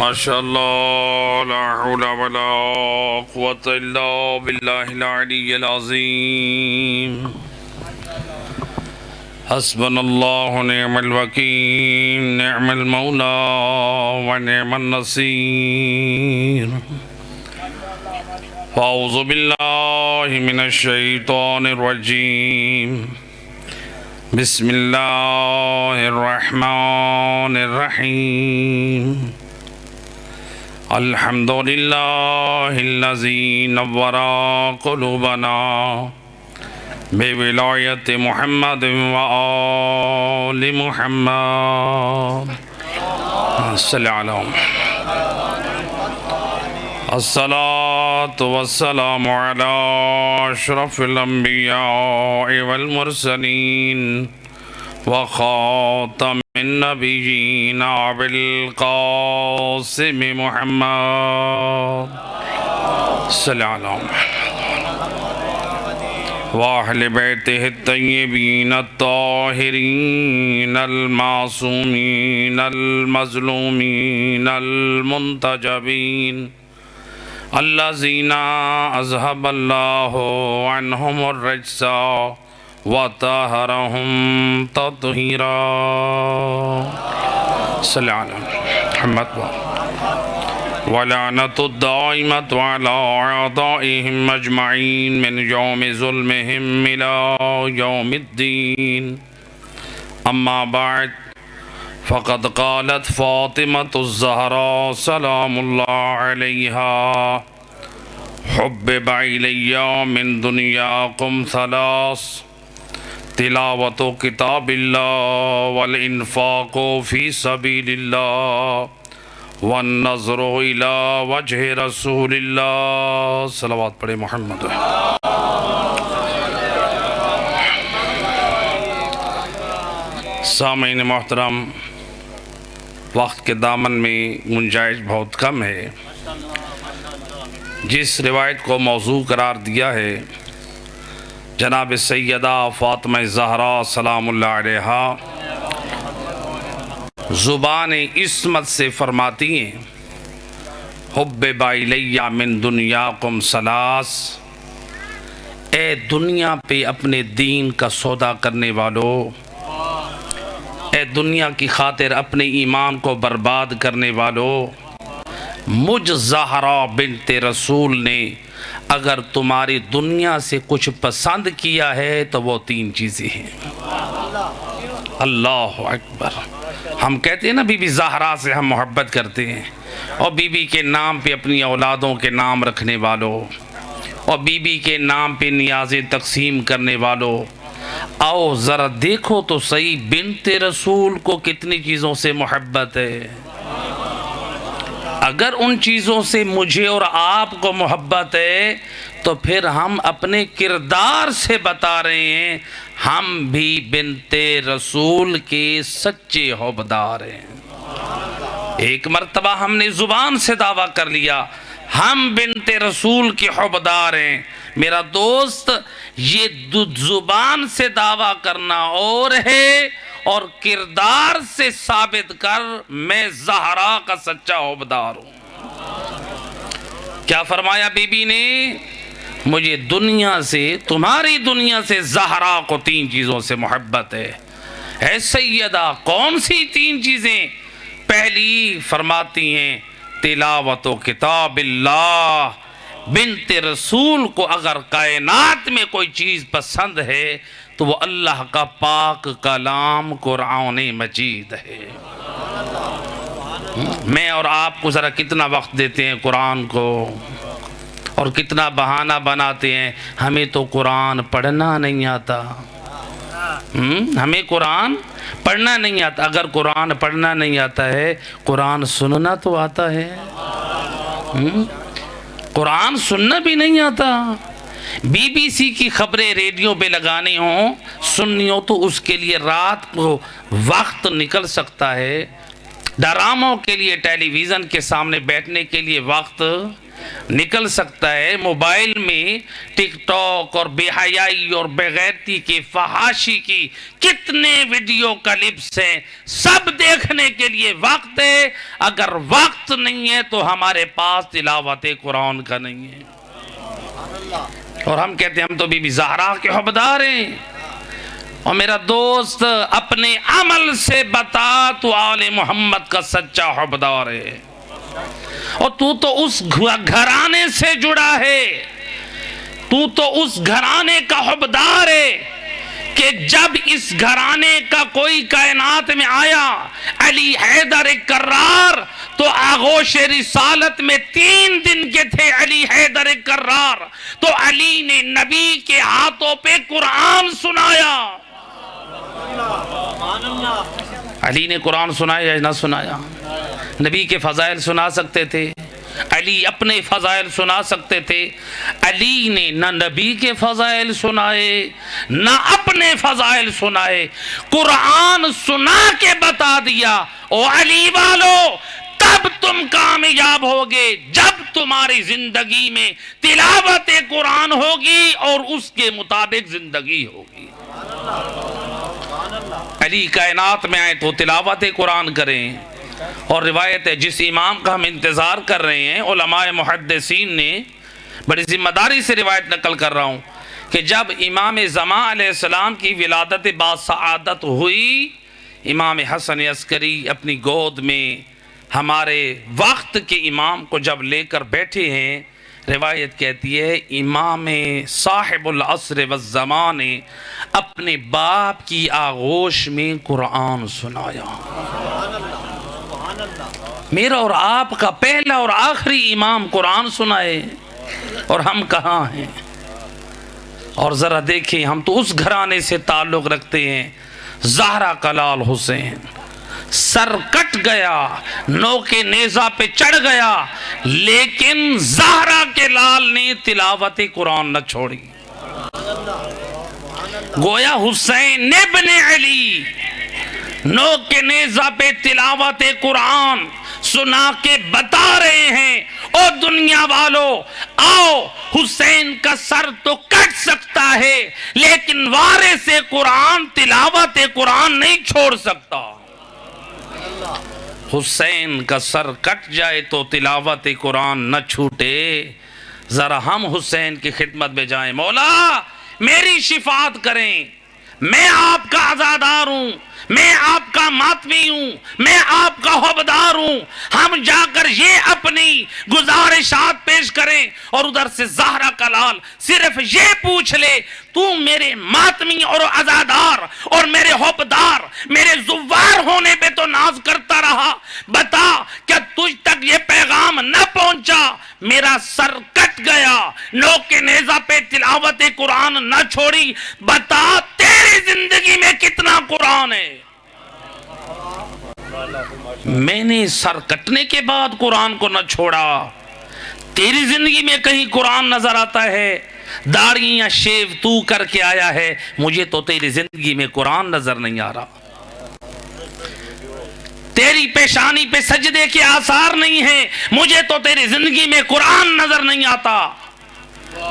ماشاءاللہ لا حول ولا قوة الا باللہ العلی العظیم حسبنا اللہ نعم الوکیل نعم المولا ونعم النصیر فاعوذ باللہ من الشیطان الرجیم بسم اللہ الرحمن الرحیم الحمدللہ الذی نور قلوبنا بولایت محمد و آل محمد صلی اللہ علیہ الصلاة والسلام علی اشرف الانبیاء والمرسلین وخاتم النبیین بالقاسم محمد صلی اللہ علیہ وآہل بیتہ الطیبین الطاہرین المعصومین المظلومین المنتجبین الذین اذہب اللہ عنہم الرجس وطہرہم تطہیرا صلی اللہ علیہ محمد ولعنت الدائمت علی اعدائهم اجمعین من یوم ظلمهم الى یوم الدین اما بعد فقد قالت فاطمة الزہراء سلام اللہ علیہا حبب الی من دنیاکم ثلاث تلاوت کتاب اللہ والانفاق فی سبیل اللہ والنظر الى وجہ رسول اللہ صلوات پڑھے محمد سامعین محترم وقت کے دامن میں گنجائش بہت کم ہے جس روایت کو موضوع قرار دیا ہے جناب سیدہ فاطمہ زہرا سلام اللہ علیہا زبان عصمت سے فرماتی ہیں حبب الی من دنیاکم ثلاث اے دنیا پہ اپنے دین کا سودا کرنے والو اے دنیا کی خاطر اپنے ایمان کو برباد کرنے والو مجھ زہرا بنت رسول نے اگر تمہاری دنیا سے کچھ پسند کیا ہے تو وہ تین چیزیں ہیں اللہ اکبر ہم کہتے ہیں نا بی بی زہرا سے ہم محبت کرتے ہیں اور بی بی کے نام پہ اپنی اولادوں کے نام رکھنے والوں اور بی بی کے نام پہ نیازیں تقسیم کرنے والوں آؤ ذرا دیکھو تو صحیح بنت رسول کو کتنی چیزوں سے محبت ہے اگر ان چیزوں سے مجھے اور آپ کو محبت ہے تو پھر ہم اپنے کردار سے بتا رہے ہیں ہم بھی بنت رسول کے سچے حبدار ہیں ایک مرتبہ ہم نے زبان سے دعویٰ کر لیا ہم بنت رسول کے حبدار ہیں میرا دوست یہ زبان سے دعویٰ کرنا اور ہے اور کردار سے ثابت کر میں زہرا کا سچا حبدار ہوں کیا فرمایا بی بی نے مجھے دنیا سے تمہاری دنیا سے زہرا کو تین چیزوں سے محبت ہے اے سیدہ کون سی تین چیزیں پہلی فرماتی ہیں تلاوت و کتاب اللہ بنت رسول کو اگر کائنات میں کوئی چیز پسند ہے تو وہ اللہ کا پاک کلام قرآن مجید ہے میں اور آپ کو ذرا کتنا وقت دیتے ہیں قرآن کو اور کتنا بہانہ بناتے ہیں ہمیں تو قرآن پڑھنا نہیں آتا ہمیں قرآن پڑھنا نہیں آتا اگر قرآن پڑھنا نہیں آتا ہے قرآن سننا تو آتا ہے قرآن سننا بھی نہیں آتا بی بی سی کی خبریں ریڈیو پہ لگانے ہوں سننی ہو تو اس کے لیے رات کو وقت نکل سکتا ہے ڈراموں کے لیے ٹیلی ویژن کے سامنے بیٹھنے کے لیے وقت نکل سکتا ہے. موبائل میں ٹک ٹاک اور بے حیائی اور بغیرتی کی فحاشی کی کتنے ویڈیو کلپس ہیں, سب دیکھنے کے لیے وقت ہے. اگر وقت نہیں ہے تو ہمارے پاس تلاوت قرآن کا نہیں ہے. اور ہم کہتے ہیں ہم تو بی بی زہرا کے حبدار ہیں. اور میرا دوست اپنے عمل سے بتا تو آل محمد کا سچا حبدار ہے. اور تو اس گھرانے سے جڑا ہے, تو اس گھرانے کا حبدار ہے کہ جب اس گھرانے کا کوئی کائنات میں آیا علی حیدر کرار, تو آغوش رسالت میں 3 دن کے تھے علی حیدر کرار, تو علی نے نبی کے ہاتھوں پہ قرآن سنایا. علی نے قرآن سنایا یا نہ سنایا؟ نبی کے فضائل سنا سکتے تھے, علی اپنے فضائل سنا سکتے تھے. علی نے نہ نبی کے فضائل سنائے نہ اپنے فضائل سنائے, قرآن سنا کے بتا دیا او علی والو تب تم کامیاب ہوگے جب تمہاری زندگی میں تلاوت قرآن ہوگی اور اس کے مطابق زندگی ہوگی. علی کائنات میں آئے تو تلاوت قرآن کریں. اور روایت ہے جس امام کا ہم انتظار کر رہے ہیں, علماء محدثین نے بڑی ذمہ داری سے روایت نقل کر رہا ہوں کہ جب امام زمان علیہ السلام کی ولادت باسعادت ہوئی, امام حسن عسکری اپنی گود میں ہمارے وقت کے امام کو جب لے کر بیٹھے ہیں, روایت کہتی ہے امام صاحب العصر والزمان نے اپنے باپ کی آغوش میں قرآن سنایا. میرا اور آپ کا پہلا اور آخری امام قرآن سنائے, اور ہم کہاں ہیں؟ اور ذرا دیکھیں, ہم تو اس گھرانے سے تعلق رکھتے ہیں. زہرا کا لال حسین سر کٹ گیا, نو کے نیزہ پہ چڑھ گیا, لیکن زہرا کے لال نے تلاوت قرآن نہ چھوڑی. گویا حسین ابن علی نو کے نیزہ پہ تلاوت قرآن سنا کے بتا رہے ہیں, او دنیا والو آؤ, حسین کا سر تو کٹ سکتا ہے لیکن وارث قرآن تلاوت قرآن نہیں چھوڑ سکتا. حسین کا سر کٹ جائے تو تلاوت قرآن نہ چھوٹے. ذرا ہم حسین کی خدمت میں جائیں, مولا میری شفاعت کریں, میں آپ کا عزادار ہوں, میں آپ کا ماتمی ہوں, میں آپ کا حبدار ہوں. ہم جا کر یہ اپنی گزارشات پیش کریں اور ادھر سے زہرا کا لال صرف یہ پوچھ لے, تو میرے ماتمی اور عزادار اور میرے حبدار میرے زوار ہونے پہ تو ناز کرتا رہا, بتا کیا تجھ تک یہ پیغام نہ پہنچا میرا سر کٹ گیا, نو کے نیزہ پہ تلاوت قرآن نہ چھوڑی, بتا تیری زندگی میں کتنا قرآن ہے؟ میں نے سر کٹنے کے بعد قرآن کو نہ چھوڑا. تیری زندگی میں کہیں قرآن نظر آتا ہے؟ داڑھی یا شیو تو کر کے آیا ہے, مجھے تو تیری زندگی میں قرآن نظر نہیں آ رہا. تیری پیشانی پہ سجدے کے آثار نہیں ہیں, مجھے تو تیری زندگی میں قرآن نظر نہیں آتا.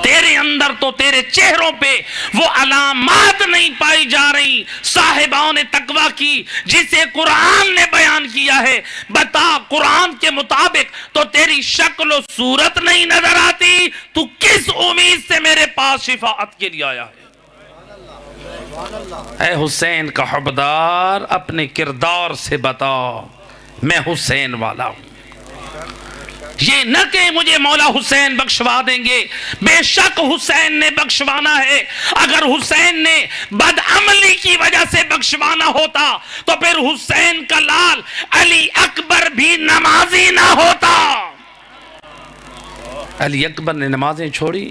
تیرے اندر تو تیرے چہروں پہ وہ علامات نہیں پائی جا رہی صاحبان تقوی کی جسے قرآن نے بیان کیا ہے. بتا قرآن کے مطابق تو تیری شکل و صورت نہیں نظر آتی, تو کس امید سے میرے پاس شفاعت کے لیے آیا ہے؟ اے حسین کا حبدار اپنے کردار سے بتا میں حسین والا ہوں. یہ نہ کہ مجھے مولا حسین بخشوا دیں گے, بے شک حسین نے بخشوانا ہے. اگر حسین نے بدعملی کی وجہ سے بخشوانا ہوتا تو پھر حسین کا لال علی اکبر بھی نمازی نہ ہوتا. علی اکبر نے نمازیں چھوڑی,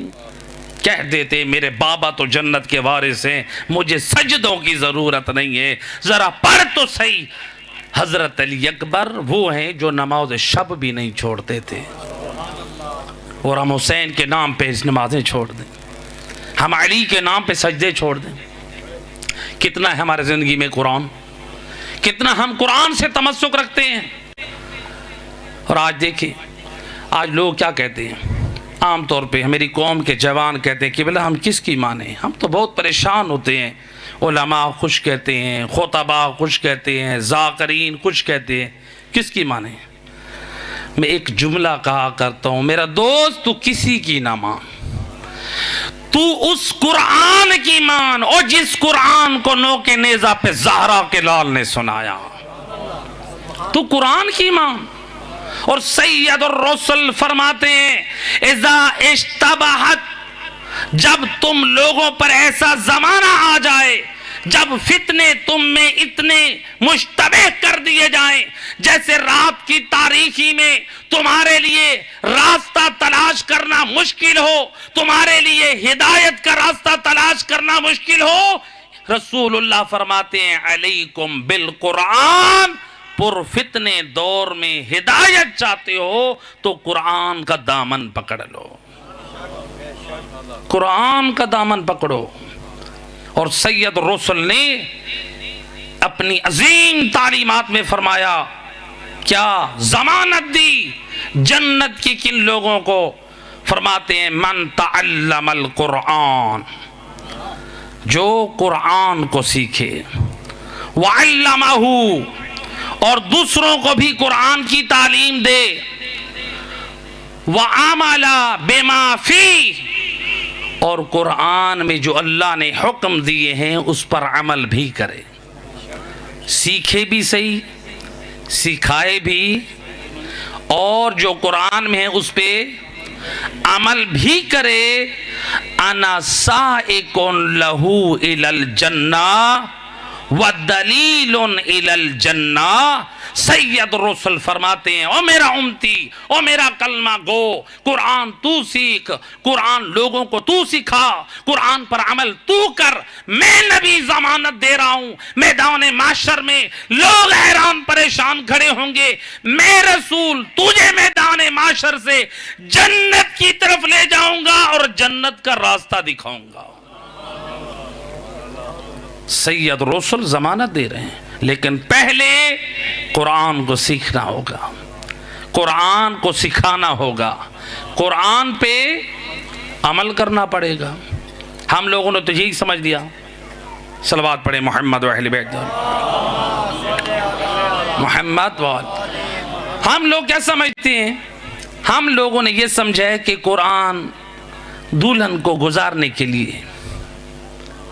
کہہ دیتے میرے بابا تو جنت کے وارث ہیں, مجھے سجدوں کی ضرورت نہیں ہے. ذرا پڑھ تو صحیح. حضرت علی اکبر وہ ہیں جو نماز شب بھی نہیں چھوڑتے تھے, اور ہم حسین کے نام پہ اس نمازیں چھوڑ دیں, ہم علی کے نام پہ سجدے چھوڑ دیں. کتنا ہے ہمارے زندگی میں قرآن, کتنا ہم قرآن سے تمسک رکھتے ہیں. اور آج دیکھیں, آج لوگ کیا کہتے ہیں, عام طور پہ میری قوم کے جوان کہتے ہیں کہ بلا ہم کس کی مانیں, ہم تو بہت پریشان ہوتے ہیں. علماء خوش کہتے ہیں, خطباء خوش کہتے ہیں, ذاکرین خوش کہتے ہیں, کس کی مانیں؟ میں ایک جملہ کہا کرتا ہوں، میرا دوست تو کسی کی نہ مان، تو اس قرآن کی مان، اور جس قرآن کو نوک نیزہ پہ زہرا کے لال نے سنایا، تو قرآن کی مان۔ اور سید الرسل فرماتے ہیں اذا اشتبہت، جب تم لوگوں پر ایسا زمانہ آ جائے جب فتنے تم میں اتنے مشتبہ کر دیے جائیں، جیسے رات کی تاریکی میں تمہارے لیے راستہ تلاش کرنا مشکل ہو، تمہارے لیے ہدایت کا راستہ تلاش کرنا مشکل ہو، رسول اللہ فرماتے ہیں علیکم بالقرآن، پر فتنے دور میں ہدایت چاہتے ہو تو قرآن کا دامن پکڑ لو، قرآن کا دامن پکڑو۔ اور سید الرسل نے اپنی عظیم تعلیمات میں فرمایا، کیا ضمانت دی جنت کی کن لوگوں کو؟ فرماتے ہیں من تعلم القرآن، جو قرآن کو سیکھے، وعلمہ، اور دوسروں کو بھی قرآن کی تعلیم دے، وعمل بما فیہ، اور قرآن میں جو اللہ نے حکم دیے ہیں اس پر عمل بھی کرے، سیکھے بھی صحیح، سکھائے بھی، اور جو قرآن میں ہے اس پہ عمل بھی کرے۔ انا سائق لہ الی الجنہ وَدَلِيلٌ إِلَى الْجَنَّةِ، سید الرسل فرماتے ہیں او میرا امتی، او میرا کلمہ گو، قرآن تو سیکھ، قرآن لوگوں کو تو سکھا، قرآن پر عمل تو کر، میں نبی ضمانت دے رہا ہوں، میدان معاشر میں لوگ حیران پریشان کھڑے ہوں گے، میں رسول تجھے میدان معاشر سے جنت کی طرف لے جاؤں گا اور جنت کا راستہ دکھاؤں گا۔ سید رسول ضمانت دے رہے ہیں، لیکن پہلے قرآن کو سیکھنا ہوگا، قرآن کو سکھانا ہوگا، قرآن پہ عمل کرنا پڑے گا۔ ہم لوگوں نے تو یہی سمجھ لیا، صلوات پڑھے محمد و اہل بیت محمد و ہم لوگ کیا سمجھتے ہیں؟ ہم لوگوں نے یہ سمجھا ہے کہ قرآن دلہن کو گزارنے کے لیے،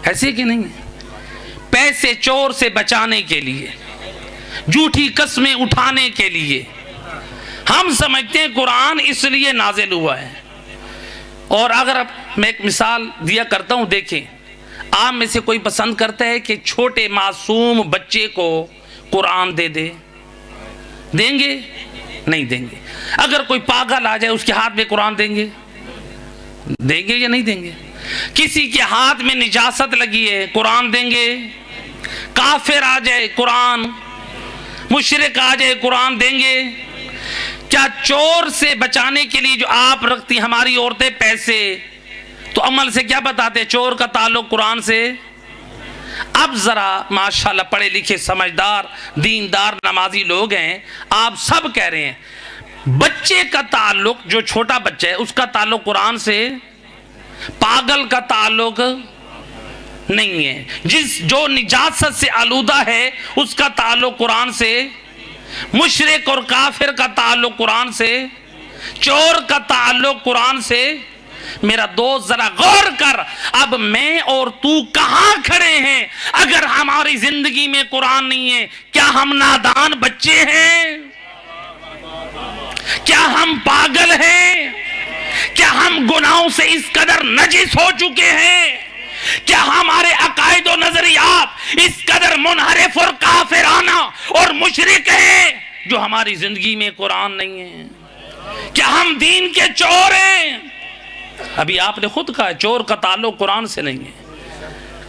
ایسے کہ نہیں، پیسے چور سے بچانے کے لیے، جھوٹی قسمیں اٹھانے کے لیے، ہم سمجھتے ہیں قرآن اس لیے نازل ہوا ہے۔ اور اگر میں ایک مثال دیا کرتا ہوں، دیکھیں، آپ میں سے کوئی پسند کرتا ہے کہ چھوٹے معصوم بچے کو قرآن دے دے؟ دیں گے؟ نہیں دیں گے۔ اگر کوئی پاگل آ جائے اس کے ہاتھ میں قرآن دیں گے؟ دیں گے یا نہیں دیں گے؟ کسی کے ہاتھ میں نجاست لگی ہے قرآن دیں گے؟ کافر آ جائے قرآن، مشرک آ جائے قرآن دیں گے؟ کیا چور سے بچانے کے لیے جو آپ رکھتی ہماری عورتیں پیسے، تو عمل سے کیا بتاتے ہیں؟ چور کا تعلق قرآن سے۔ اب ذرا ماشاءاللہ پڑھے لکھے سمجھدار دیندار نمازی لوگ ہیں، آپ سب کہہ رہے ہیں بچے کا تعلق، جو چھوٹا بچہ ہے اس کا تعلق قرآن سے، پاگل کا تعلق نہیں ہے، جو نجاست سے آلودہ ہے اس کا تعلق قرآن سے، مشرک اور کافر کا تعلق قرآن سے، چور کا تعلق قرآن سے۔ میرا دوست ذرا غور کر، اب میں اور تو کہاں کھڑے ہیں؟ اگر ہماری زندگی میں قرآن نہیں ہے، کیا ہم نادان بچے ہیں؟ کیا ہم پاگل ہیں؟ کیا ہم گناہوں سے اس قدر نجس ہو چکے ہیں؟ کیا ہمارے عقائد و نظریات اس قدر منحرف اور کافرانہ اور مشرک ہیں جو ہماری زندگی میں قرآن نہیں ہے؟ کیا ہم دین کے چور ہیں؟ ابھی آپ نے خود کہا چور کا تعلق قرآن سے نہیں ہے،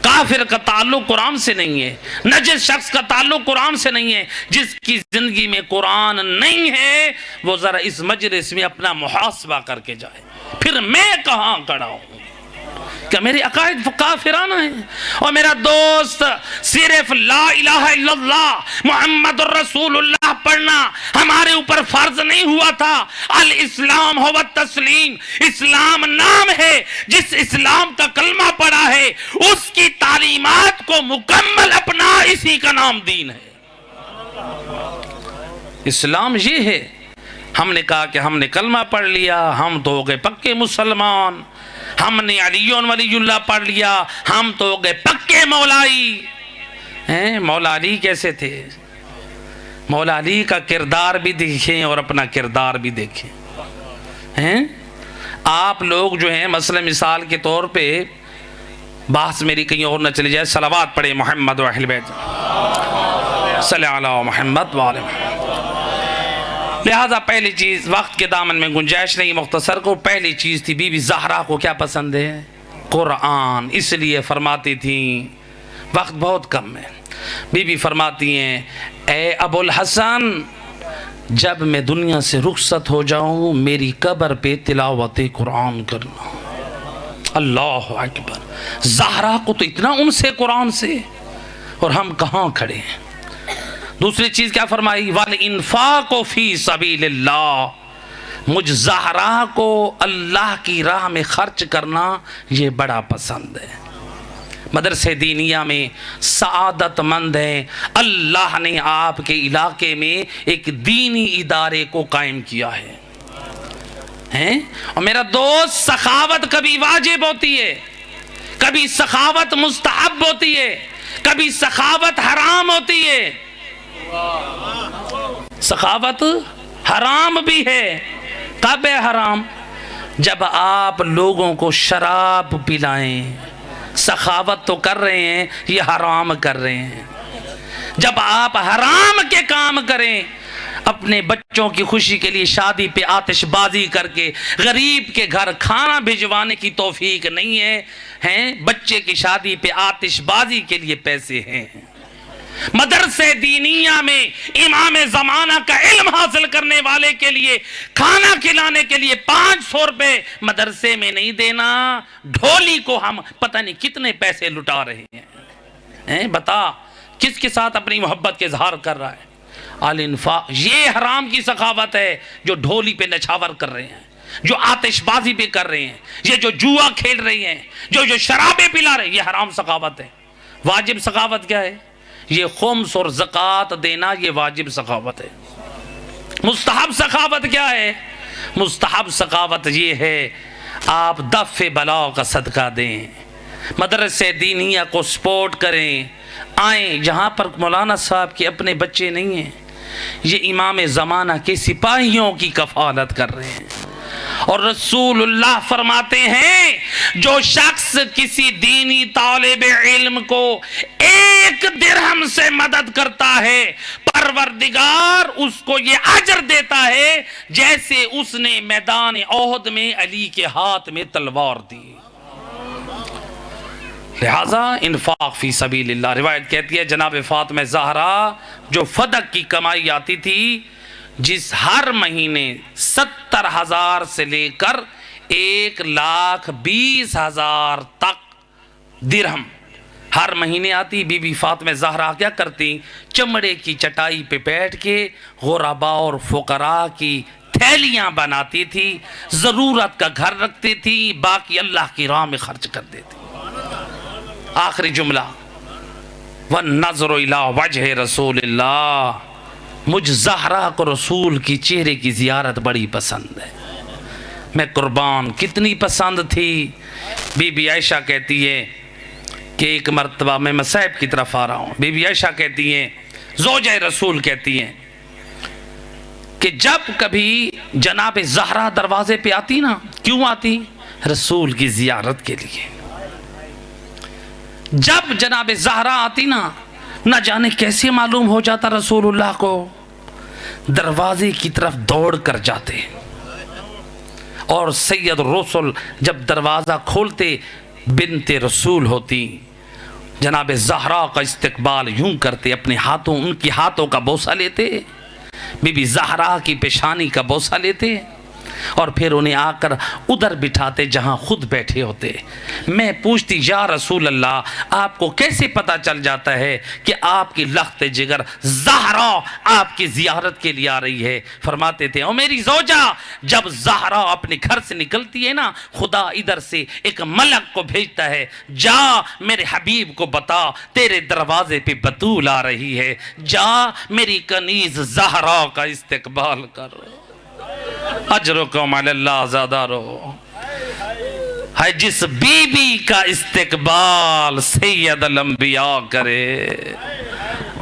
کافر کا تعلق قرآن سے نہیں ہے، نجس شخص کا تعلق قرآن سے نہیں ہے۔ جس کی زندگی میں قرآن نہیں ہے وہ ذرا اس مجلس میں اپنا محاسبہ کر کے جائے، پھر میں کہاں کھڑا ہوں؟ کیا میرے عقائد کافرانہ ہیں؟ اور میرا دوست صرف لا الہ الا اللہ محمد الرسول اللہ پڑھنا ہمارے اوپر فرض نہیں ہوا تھا۔ الاسلام هو التسلیم، اسلام نام ہے، جس اسلام کا کلمہ پڑھا ہے اس کی تعلیمات کو مکمل اپنا، اسی کا نام دین ہے۔ اسلام یہ ہے، ہم نے کہا کہ ہم نے کلمہ پڑھ لیا، ہم تو ہو گئے پکے مسلمان، ہم نے علی ولی اللہ پڑھ لیا، ہم تو ہو گئے پکے مولائی ہیں۔ مولا علی کیسے تھے؟ مولا علی کا کردار بھی دیکھیں اور اپنا کردار بھی دیکھیں ہیں۔ آپ لوگ جو ہیں مثلا مثال کے طور پہ، بحث میری کہیں اور نہ چلی جائے، صلوات پڑھیں محمد و اہل بیت، صلی علی محمد و آل محمد۔ لہذا پہلی چیز، وقت کے دامن میں گنجائش نہیں، مختصر کو پہلی چیز تھی بی بی زہرا کو کیا پسند ہے؟ قرآن۔ اس لیے فرماتی تھیں، وقت بہت کم ہے، بی بی فرماتی ہیں اے ابو الحسن، جب میں دنیا سے رخصت ہو جاؤں میری قبر پہ تلاوت قرآن کرنا۔ اللہ اکبر، زہرا کو تو اتنا انس ہے قرآن سے، اور ہم کہاں کھڑے ہیں۔ دوسری چیز کیا فرمائی؟ وَالْإِنفَاقُ فِي سَبِيلِ اللَّهِ، مجھ زہرا کو اللہ کی راہ میں خرچ کرنا یہ بڑا پسند ہے۔ مدرسے دینیہ میں سعادت مند ہیں، اللہ نے آپ کے علاقے میں ایک دینی ادارے کو قائم کیا ہے اور میرا دوست، سخاوت کبھی واجب ہوتی ہے، کبھی سخاوت مستحب ہوتی ہے، کبھی سخاوت حرام ہوتی ہے۔ سخاوت حرام بھی ہے۔ کب ہے حرام؟ جب آپ لوگوں کو شراب پلائیں، سخاوت تو کر رہے ہیں، یہ حرام کر رہے ہیں۔ جب آپ حرام کے کام کریں، اپنے بچوں کی خوشی کے لیے شادی پہ آتش بازی کر کے غریب کے گھر کھانا بھجوانے کی توفیق نہیں ہے، بچے کی شادی پہ آتش بازی کے لیے پیسے ہیں۔ مدرسے دینیہ میں امام زمانہ کا علم حاصل کرنے والے کے لیے کھانا کھلانے کے لیے 500 روپے مدرسے میں نہیں دینا، ڈھولی کو ہم پتہ نہیں کتنے پیسے لٹا رہے ہیں۔ بتا کس کے ساتھ اپنی محبت کے اظہار کر رہا ہے؟ الانفاق، یہ حرام کی سخاوت ہے جو ڈھولی پہ نچھاور کر رہے ہیں، جو آتش بازی پہ کر رہے ہیں، یہ جو جوا کھیل رہی ہیں، جو شرابیں پلا رہے ہیں، یہ حرام سخاوت ہے۔ واجب سخاوت کیا ہے؟ یہ خمس اور زکوٰۃ دینا، یہ واجب سخاوت ہے۔ مستحب سخاوت کیا ہے؟ مستحب سخاوت یہ ہے آپ دفع بلا کا صدقہ دیں، مدرسے دینیہ کو سپورٹ کریں، آئیں جہاں پر مولانا صاحب کے اپنے بچے نہیں ہیں، یہ امام زمانہ کے سپاہیوں کی کفالت کر رہے ہیں۔ اور رسول اللہ فرماتے ہیں جو شخص کسی دینی طالب علم کو 1 درہم سے مدد کرتا ہے، پروردگار اس کو یہ اجر دیتا ہے جیسے اس نے میدان احد میں علی کے ہاتھ میں تلوار دی۔ لہذا انفاق فی سبیل اللہ، روایت کہتی ہے جناب فاطمہ زہرا جو فدق کی کمائی آتی تھی، جس ہر مہینے 70,000 سے لے کر 1,20,000 تک درہم ہر مہینے آتی، بی بی فاطمہ زہرا کیا کرتی؟ چمڑے کی چٹائی پہ بیٹھ کے غرباء اور فقراء کی تھیلیاں بناتی تھی، ضرورت کا گھر رکھتی تھی، باقی اللہ کی راہ میں خرچ کر دیتی۔ آخری جملہ، وَالنَّظْرُ إِلَىٰ وَجْهِ رَسُولِ اللَّهِ، مجھ زہرا کو رسول کی چہرے کی زیارت بڑی پسند ہے۔ میں قربان، کتنی پسند تھی؟ بی بی عائشہ کہتی ہے کہ ایک مرتبہ میں مصائب کی طرف آ رہا ہوں، بی بی عائشہ کہتی ہیں، زوجہ رسول کہتی ہیں کہ جب کبھی جناب زہرا دروازے پہ آتی نا، کیوں آتی؟ رسول کی زیارت کے لیے۔ جب جناب زہرا آتی نا، نہ جانے کیسے معلوم ہو جاتا رسول اللہ کو، دروازے کی طرف دوڑ کر جاتے، اور سید الرسل جب دروازہ کھولتے بنت رسول ہوتی، جناب زہرا کا استقبال یوں کرتے، اپنے ہاتھوں، ان کی ہاتھوں کا بوسہ لیتے، بی بی زہرا کی پیشانی کا بوسہ لیتے، اور پھر انہیں آ کر ادھر بٹھاتے جہاں خود بیٹھے ہوتے۔ میں پوچھتی یا رسول اللہ، آپ کو کیسے پتا چل جاتا ہے کہ آپ کی لخت جگر زہرا آپ کی زیارت کے لیے آ رہی ہے؟ فرماتے تھے او میری زوجہ، جب زہرا اپنے گھر سے نکلتی ہے نا، خدا ادھر سے ایک ملک کو بھیجتا ہے، جا میرے حبیب کو بتا تیرے دروازے پہ بطول آ رہی ہے، جا میری کنیز زہرا کا استقبال کر۔ اجرکم علی اللہ زادارو، ہے جس بی بی کا استقبال سید الانبیاء کرے،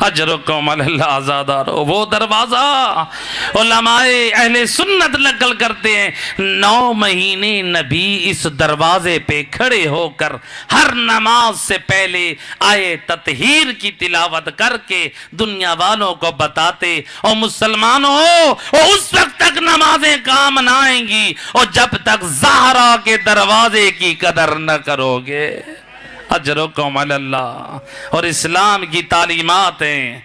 اجرکم علی اللہ زادارو، وہ دروازہ علماء اہل سنت نقل کرتے ہیں 9 مہینے نبی اس دروازے پہ کھڑے ہو کر ہر نماز سے پہلے آئے تطہیر کی تلاوت کر کے دنیا والوں کو بتاتے، اور مسلمانوں اور اس وقت تک نمازیں کام نہ آئیں گی اور جب تک زہرا کے دروازے کی قدر نہ کرو گے۔ اجرکم علی اللہ۔ اور اسلام کی تعلیمات ہیں،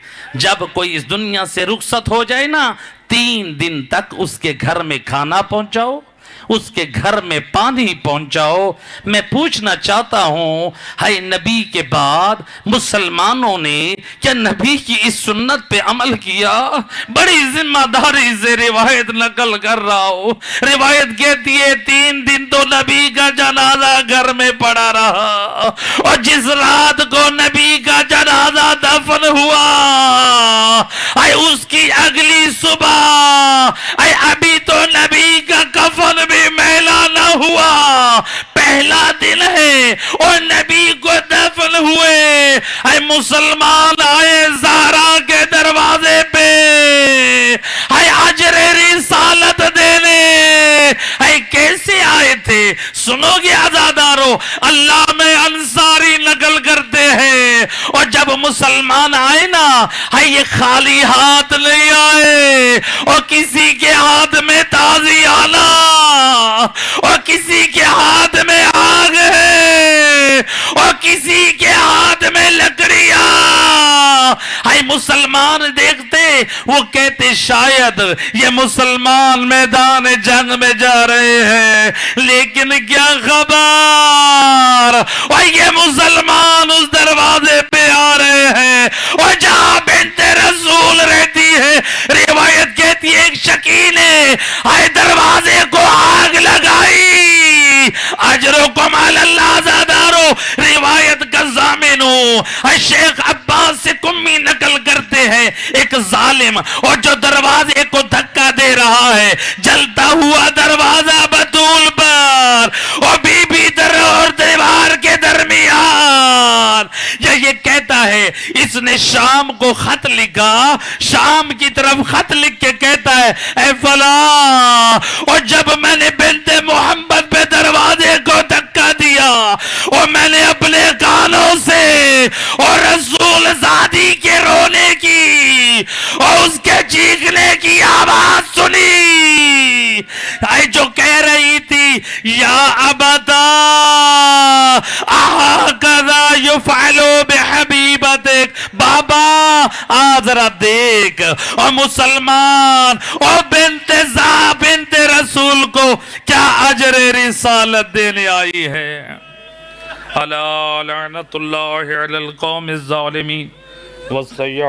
جب کوئی اس دنیا سے رخصت ہو جائے نا، 3 دن تک اس کے گھر میں کھانا پہنچاؤ، اس کے گھر میں پانی پہنچاؤ۔ میں پوچھنا چاہتا ہوں، ہے نبی کے بعد مسلمانوں نے کیا نبی کی اس سنت پہ عمل کیا؟ بڑی ذمہ داری سے روایت نقل کر رہا ہوں، روایت کہتی ہے 3 دن تو نبی کا جنازہ گھر میں پڑا رہا، اور جس رات کو نبی کا جنازہ دفن ہوا ہے اس کی اگلی صبح ابھی تو نبی کا کفن بھی میلا نہ ہوا، پہلا دن ہے اور نبی کو دفن ہوئے، اے مسلمان آئے زہرا کے دروازے پہ، اے اجر رسالت دینے، اے کیسے آئے تھے؟ سنو گے عزادارو، اللہ میں انصاری نقل کرتے ہیں، اور جب مسلمان آئے نا، یہ خالی ہاتھ نہیں آئے، اور کسی کے ہاتھ میں تازی آنا، اور کسی کے ہاتھ میں آگ ہے، اور کسی کے ہاتھ میں لکڑیاں۔ مسلمان دیکھتے وہ کہتے شاید یہ مسلمان میدان جنگ میں جا رہے ہیں، لیکن کیا خبر اور یہ مسلمان اس دروازے پہ آ رہے ہیں، اور جہاں بنت رسول رہتی ہے، روایت کہتی ہے ایک شکی نے دروازے کو آگ لگائی۔ اجرکم علی اللہ زادارو، روایت کا ضامن شیخ عباس سے کمی نقل کرتے ہیں، ایک ظالم اور جو دروازے کو دھکا دے رہا ہے، جلتا ہوا دروازہ بطول پر اور بی بی در اور دیوار کے درمیان، یہ کہتا ہے اس نے شام کو خط لکھا، شام کی طرف خط لکھ کے کہتا ہے اے فلاں، اور جب میں نے بنت محمد پہ دروازے کو دھکا دیا اور میں نے اپنے کانوں سے اور رسول زادی کے رونے کی اور اس کے چیخنے کی آواز سنی، جو کہہ رہی تھی یا ابتا اہکذا یفعلو بحبیبتک، بابا آذرا دیکھ، اور مسلمان اور بنت رسول کو کیا اجر رسالت دینے آئی ہے۔ الا لعنت اللہ علی القوم الظالمین والسیئ